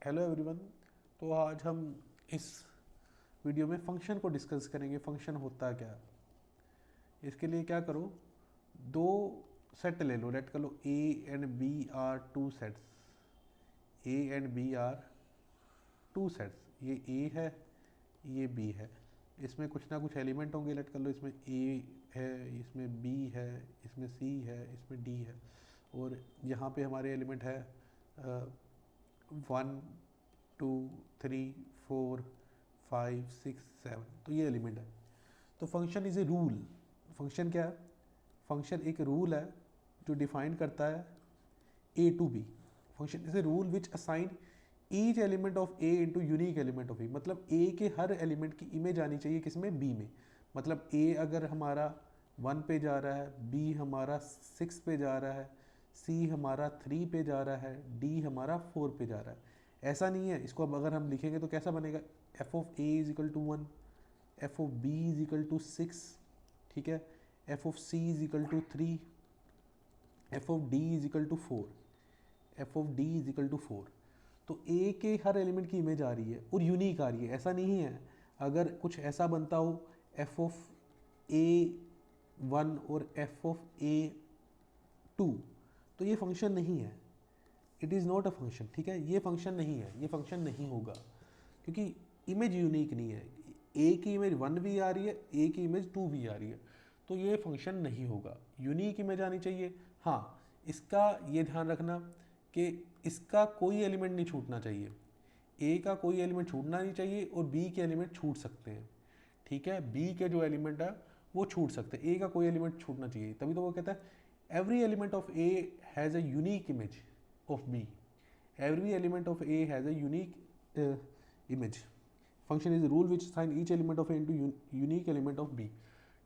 Hello everyone. तो आज हम इस वीडियो में फंक्शन को डिस्कस करेंगे। फंक्शन होता क्या है। इसके लिए क्या करो, दो सेट ले लो। लेट कर लो A and B are two sets. A and B are two sets. ये ए है, ये बी है। इसमें कुछ ना कुछ एलिमेंट होंगे। लेट कर लो इसमें ए है, इसमें बी है, इसमें सी है, इसमें डी है। और यहाँ पे हमारे एलिमेंट है 1 2 3 4 5 6 7। तो ये एलिमेंट है। तो function is a rule. Function क्या है? फंक्शन एक रूल है जो डिफाइन करता है A to B. Function is a rule which assign each element of A into unique element of B. मतलब ए के हर एलिमेंट की इमेज आनी चाहिए किसमें? बी में। मतलब ए अगर हमारा 1 पे जा रहा है, बी हमारा 6 पे जा रहा है, सी हमारा 3 पे जा रहा है, डी हमारा 4 पे जा रहा है। ऐसा नहीं है। इसको अब अगर हम लिखेंगे तो कैसा बनेगा? F of A is equal to 1, F of B is equal to 6, ठीक है, F of C is equal to 3, F of D is equal to 4, F of D is equal to 4। तो ए के हर एलिमेंट की image आ रही है और unique आ रही है। ऐसा नहीं है अगर कुछ ऐसा बनता हो एफ ऑफ ए 1 और एफ ऑफ ए 2, तो ये फंक्शन नहीं है। It is not a function, ठीक है। ये फंक्शन नहीं है, ये फंक्शन नहीं होगा क्योंकि इमेज यूनिक नहीं है। ए की इमेज 1 भी आ रही है, ए की इमेज 2 भी आ रही है, तो ये फंक्शन नहीं होगा। यूनिक इमेज आनी चाहिए। हाँ, इसका ये ध्यान रखना कि इसका कोई एलिमेंट नहीं छूटना चाहिए। ए का कोई एलिमेंट छूटना नहीं चाहिए और बी के एलिमेंट छूट सकते हैं, ठीक है। बी के जो एलिमेंट है वो छूट सकते हैं, ए का कोई एलिमेंट छूटना चाहिए। तभी तो वो कहता है every element of A has a unique image of B. Every element of A has a unique image. Function is rule which sign each element of A into unique element of B,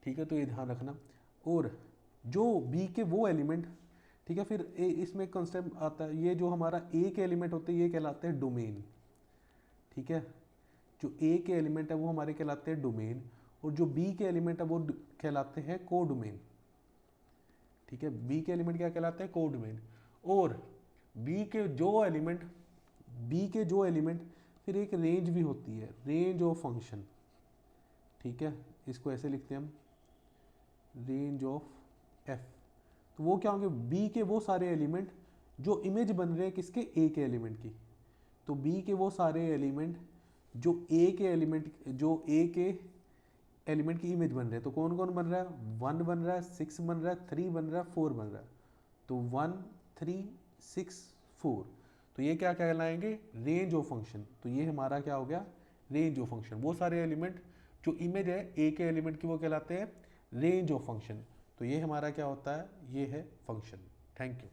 ठीक है। तो ये ध्यान रखना। और जो B के वो एलिमेंट, ठीक है, फिर इसमें कंसेप्ट आता है, ये जो हमारा ए के एलिमेंट होते हैं ये कहलाते हैं डोमेन, ठीक है। जो ए के एलिमेंट है वो हमारे कहलाते हैं डोमेन, और जो बी के एलिमेंट है वो कहलाते हैं को डोमेन, ठीक है। बी के एलिमेंट क्या कहलाते हैं? को डोमेन। और बी के जो एलिमेंट बी के जो एलिमेंट फिर एक रेंज भी होती है, रेंज ऑफ फंक्शन, ठीक है। इसको ऐसे लिखते हैं हम, रेंज ऑफ एफ। तो वो क्या होंगे? बी के वो सारे एलिमेंट जो इमेज बन रहे हैं किसके? ए के एलिमेंट की। तो बी के वो सारे एलिमेंट जो ए के एलिमेंट की इमेज बन रहे हैं। तो कौन कौन बन रहा है? 1 बन रहा है, 6 बन रहा है, 3 बन रहा है, 4 बन रहा है। तो 1 3 6 4। तो ये क्या कहलाएंगे? Range of function. तो ये हमारा क्या हो गया? Range of function. वो सारे एलिमेंट जो इमेज है ए के एलिमेंट की वो कहलाते हैं रेंज ऑफ फंक्शन। तो ये हमारा क्या होता है? ये है फंक्शन। Thank you.